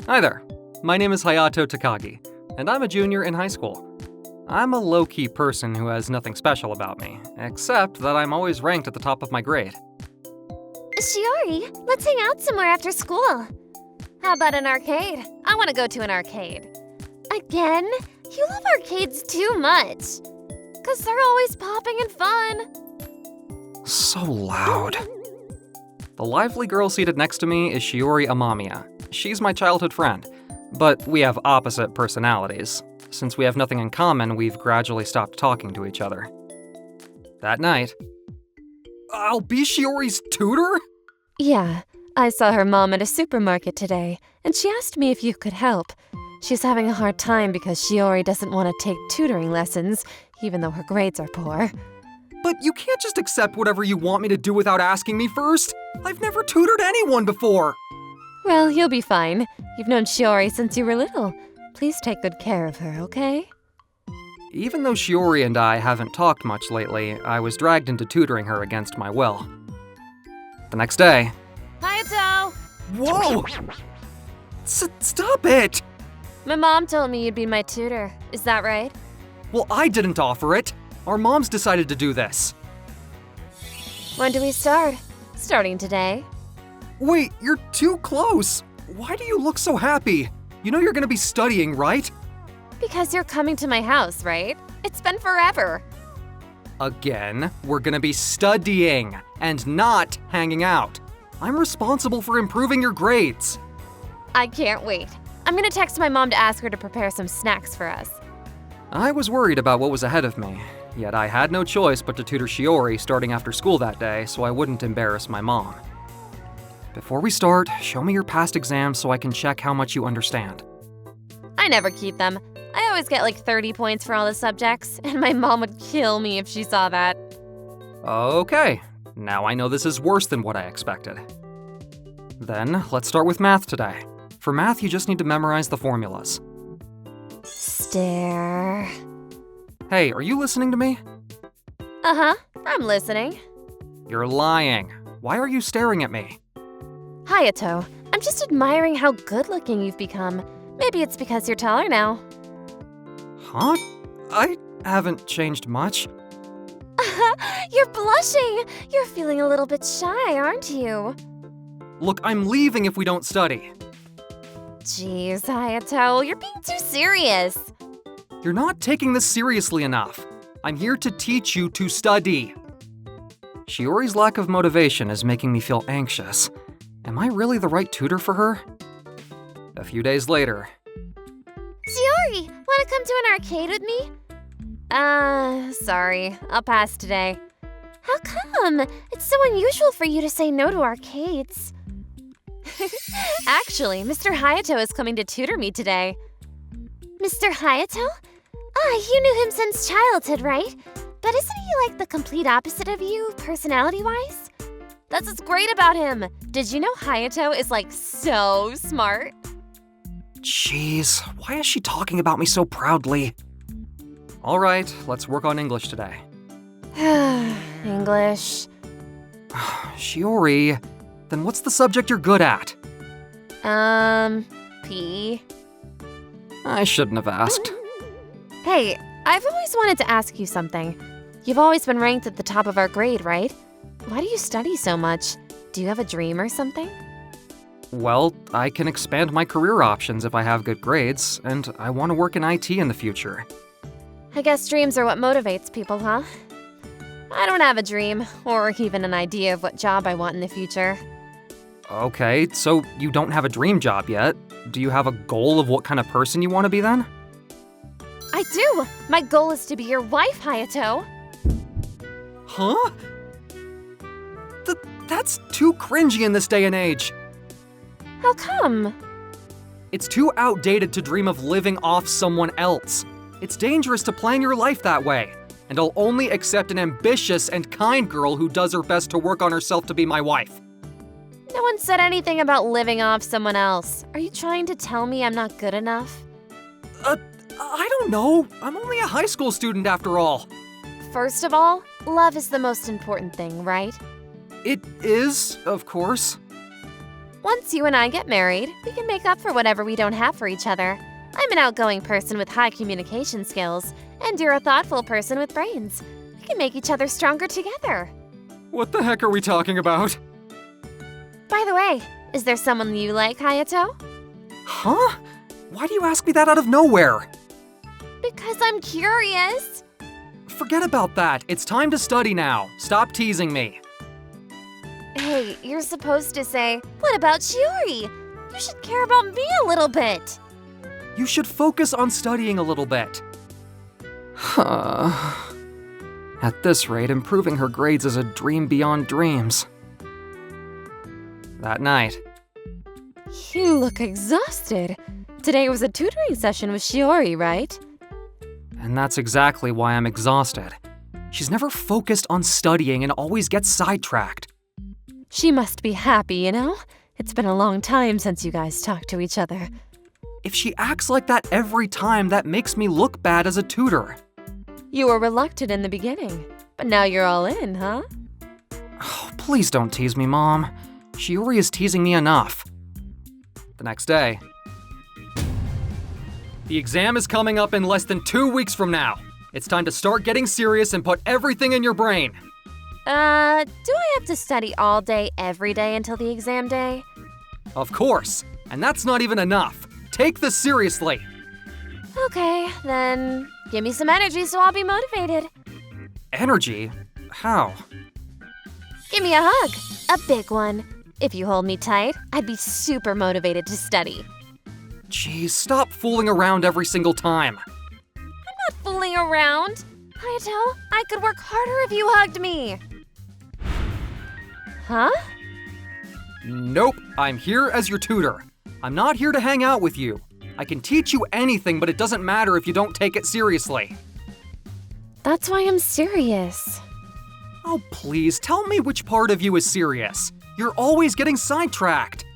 Hi there. My name is Hayato Takagi, and I'm a junior in high school. I'm a low-key person who has nothing special about me, except that I'm always ranked at the top of my grade. Shiori, let's hang out somewhere after school. How about an arcade? I want to go to an arcade. Again? You love arcades too much. 'Cause they're always popping and fun. So loud. The lively girl seated next to me is Shiori Amamiya. She's my childhood friend, but we have opposite personalities. Since we have nothing in common, we've gradually stopped talking to each other. That night... I'll be Shiori's tutor? Yeah, I saw her mom at a supermarket today, and she asked me if you could help. She's having a hard time because Shiori doesn't want to take tutoring lessons, even though her grades are poor. But you can't just accept whatever you want me to do without asking me first. I've never tutored anyone before. Well, you'll be fine. You've known Shiori since you were little. Please take good care of her, okay? Even though Shiori and I haven't talked much lately, I was dragged into tutoring her against my will. The next day... Hayato! Whoa! Stop it! My mom told me you'd be my tutor. Is that right? Well, I didn't offer it. Our moms decided to do this. When do we start? Starting today. Wait, you're too close. Why do you look so happy? You know you're gonna be studying, right? Because you're coming to my house, right? It's been forever. Again, we're gonna be studying and not hanging out. I'm responsible for improving your grades. I can't wait. I'm gonna text my mom to ask her to prepare some snacks for us. I was worried about what was ahead of me, yet I had no choice but to tutor Shiori starting after school that day so I wouldn't embarrass my mom. Before we start, show me your past exams so I can check how much you understand. I never keep them. I always get like 30 points for all the subjects, and my mom would kill me if she saw that. Okay, now I know this is worse than what I expected. Then, let's start with math today. For math, you just need to memorize the formulas. Stare. Hey, are you listening to me? Uh-huh, I'm listening. You're lying. Why are you staring at me? Hayato, I'm just admiring how good-looking you've become. Maybe it's because you're taller now. Huh? I haven't changed much. You're blushing! You're feeling a little bit shy, aren't you? Look, I'm leaving if we don't study. Jeez, Hayato, you're being too serious. You're not taking this seriously enough. I'm here to teach you to study. Shiori's lack of motivation is making me feel anxious. Am I really the right tutor for her? A few days later. Shiori, wanna come to an arcade with me? Sorry, I'll pass today. How come? It's so unusual for you to say no to arcades. Actually, Mr. Hayato is coming to tutor me today. Mr. Hayato? You knew him since childhood, right? But isn't he like the complete opposite of you, personality-wise? That's what's great about him. Did you know Hayato is like so smart? Jeez, why is she talking about me so proudly? All right, let's work on English today. English. Shiori, then what's the subject you're good at? P. I shouldn't have asked. Hey, I've always wanted to ask you something. You've always been ranked at the top of our grade, right? Why do you study so much? Do you have a dream or something? Well, I can expand my career options if I have good grades, and I want to work in IT in the future. I guess dreams are what motivates people, huh? I don't have a dream, or even an idea of what job I want in the future. Okay, so you don't have a dream job yet. Do you have a goal of what kind of person you want to be then? I do! My goal is to be your wife, Hayato! Huh? That's too cringy in this day and age. How come? It's too outdated to dream of living off someone else. It's dangerous to plan your life that way. And I'll only accept an ambitious and kind girl who does her best to work on herself to be my wife. No one said anything about living off someone else. Are you trying to tell me I'm not good enough? I don't know. I'm only a high school student after all. First of all, love is the most important thing, right? It is, of course. Once you and I get married, we can make up for whatever we don't have for each other. I'm an outgoing person with high communication skills, and you're a thoughtful person with brains. We can make each other stronger together. What the heck are we talking about? By the way, is there someone you like, Hayato? Huh? Why do you ask me that out of nowhere? Because I'm curious. Forget about that. It's time to study now. Stop teasing me. Hey, you're supposed to say, what about Shiori? You should care about me a little bit. You should focus on studying a little bit. At this rate, improving her grades is a dream beyond dreams. That night. You look exhausted. Today was a tutoring session with Shiori, right? And that's exactly why I'm exhausted. She's never focused on studying and always gets sidetracked. She must be happy, you know? It's been a long time since you guys talked to each other. If she acts like that every time, that makes me look bad as a tutor. You were reluctant in the beginning, but now you're all in, huh? Oh, please don't tease me, Mom. Shiori is teasing me enough. The next day. The exam is coming up in less than 2 weeks from now. It's time to start getting serious and put everything in your brain. Do I have to study all day, every day until the exam day? Of course, and that's not even enough. Take this seriously. Okay, then give me some energy so I'll be motivated. Energy? How? Give me a hug, a big one. If you hold me tight, I'd be super motivated to study. Geez, stop fooling around every single time. I'm not fooling around. Hayato, I could work harder if you hugged me. Huh? Nope, I'm here as your tutor. I'm not here to hang out with you. I can teach you anything, but it doesn't matter if you don't take it seriously. That's why I'm serious. Oh, please, tell me which part of you is serious. You're always getting sidetracked.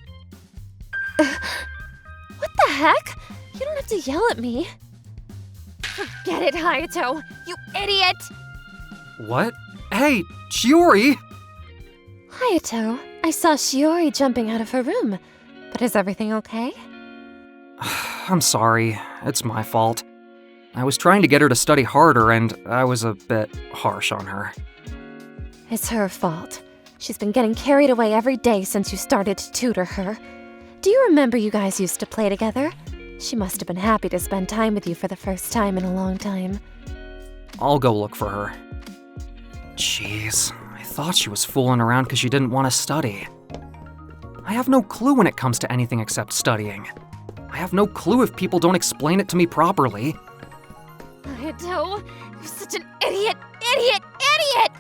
What the heck? You don't have to yell at me. Forget it, Hayato, you idiot! What? Hey, Shiori! Hayato, I saw Shiori jumping out of her room, but is everything okay? I'm sorry, it's my fault. I was trying to get her to study harder and I was a bit harsh on her. It's her fault. She's been getting carried away every day since you started to tutor her. Do you remember you guys used to play together? She must have been happy to spend time with you for the first time in a long time. I'll go look for her. Jeez, I thought she was fooling around because she didn't want to study. I have no clue when it comes to anything except studying. I have no clue if people don't explain it to me properly. Hayato, you're such an idiot! Idiot!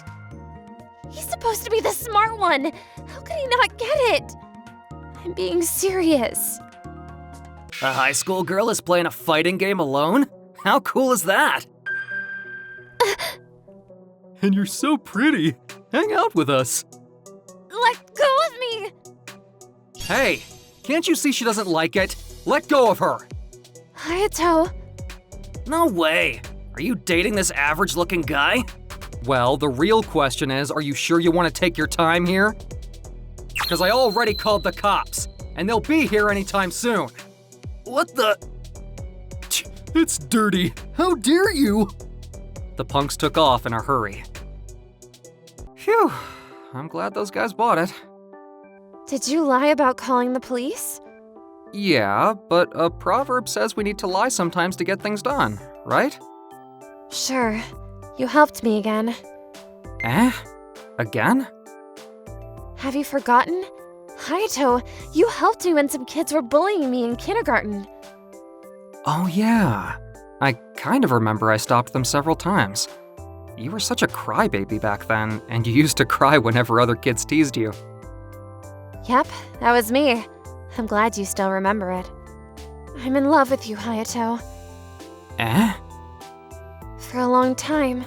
He's supposed to be the smart one! How could he not get it? I'm being serious. A high school girl is playing a fighting game alone? How cool is that? And you're so pretty. Hang out with us. Let go of me! Hey, can't you see she doesn't like it? Let go of her. Hayato. No way. Are you dating this average-looking guy? Well, the real question is, are you sure you want to take your time here? Because I already called the cops, and they'll be here anytime soon. What the? It's dirty. How dare you? The punks took off in a hurry. Phew, I'm glad those guys bought it. Did you lie about calling the police? Yeah, but a proverb says we need to lie sometimes to get things done, right? Sure. You helped me again. Eh? Again? Have you forgotten? Hayato, you helped me when some kids were bullying me in kindergarten. Oh yeah. I kind of remember I stopped them several times. You were such a crybaby back then, and you used to cry whenever other kids teased you. Yep, that was me. I'm glad you still remember it. I'm in love with you, Hayato. Eh? For a long time.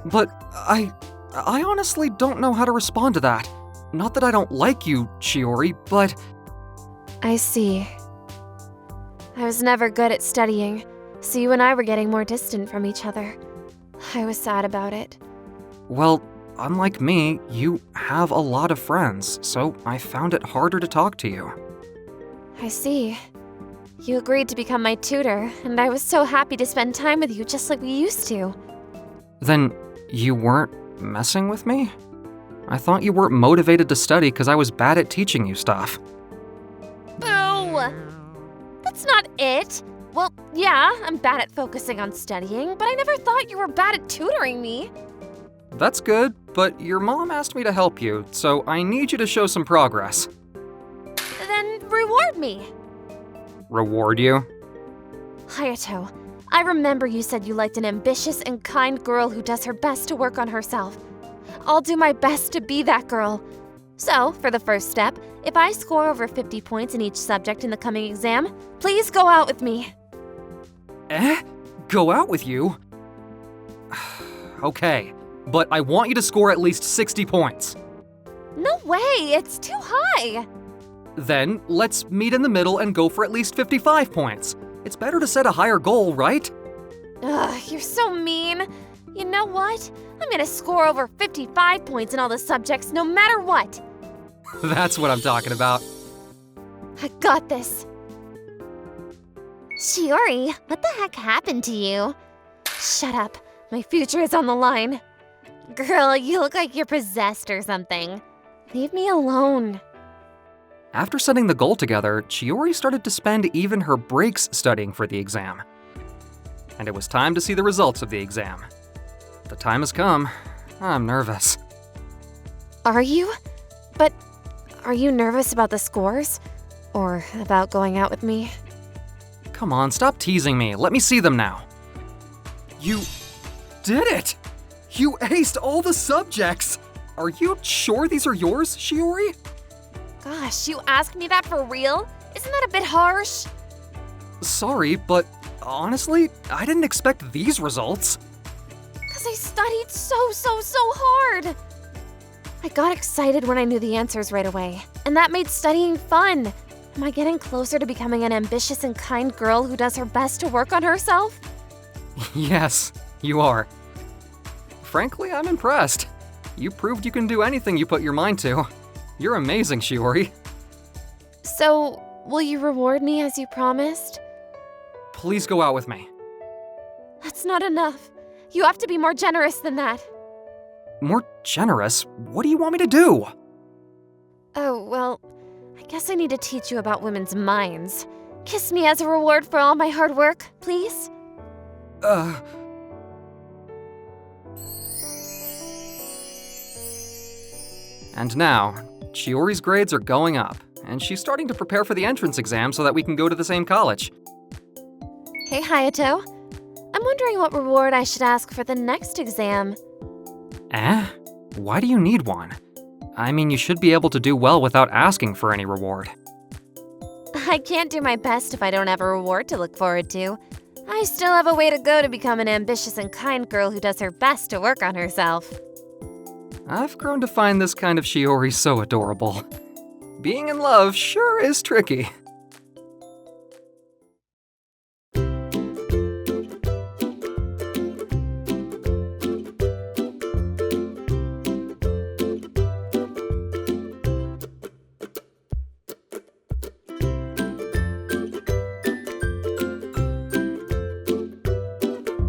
But I honestly don't know how to respond to that. Not that I don't like you, Shiori, but... I see. I was never good at studying, so you and I were getting more distant from each other. I was sad about it. Well, unlike me, you have a lot of friends, so I found it harder to talk to you. I see. You agreed to become my tutor, and I was so happy to spend time with you just like we used to. Then you weren't messing with me? I thought you weren't motivated to study because I was bad at teaching you stuff. Boo! That's not it. Well, yeah, I'm bad at focusing on studying, but I never thought you were bad at tutoring me. That's good, but your mom asked me to help you, so I need you to show some progress. Then reward me. Reward you? Hayato, I remember you said you liked an ambitious and kind girl who does her best to work on herself. I'll do my best to be that girl. So, for the first step, if I score over 50 points in each subject in the coming exam, please go out with me. Go out with you? Okay, but I want you to score at least 60 points. No way, it's too high. Then, let's meet in the middle and go for at least 55 points. It's better to set a higher goal, right? Ugh, you're so mean. You know what? I'm gonna score over 55 points in all the subjects no matter what. That's what I'm talking about. I got this. Shiori, what the heck happened to you? Shut up. My future is on the line. Girl, you look like you're possessed or something. Leave me alone. After setting the goal together, Shiori started to spend even her breaks studying for the exam. And it was time to see the results of the exam. The time has come. I'm nervous. Are you? But are you nervous about the scores? Or about going out with me? Come on, stop teasing me. Let me see them now. You did it! You aced all the subjects! Are you sure these are yours, Shiori? Gosh, you asked me that for real? Isn't that a bit harsh? Sorry, but honestly, I didn't expect these results. Because I studied so hard. I got excited when I knew the answers right away, and that made studying fun. Am I getting closer to becoming an ambitious and kind girl who does her best to work on herself? Yes, you are. Frankly, I'm impressed. You proved you can do anything you put your mind to. You're amazing, Shiori. So, will you reward me as you promised? Please go out with me. That's not enough. You have to be more generous than that. More generous? What do you want me to do? Oh, well, I guess I need to teach you about women's minds. Kiss me as a reward for all my hard work, please? And now, Shiori's grades are going up, and she's starting to prepare for the entrance exam so that we can go to the same college. Hey, Hayato. I'm wondering what reward I should ask for the next exam. Why do you need one? I mean, you should be able to do well without asking for any reward. I can't do my best if I don't have a reward to look forward to. I still have a way to go to become an ambitious and kind girl who does her best to work on herself. I've grown to find this kind of Shiori so adorable. Being in love sure is tricky.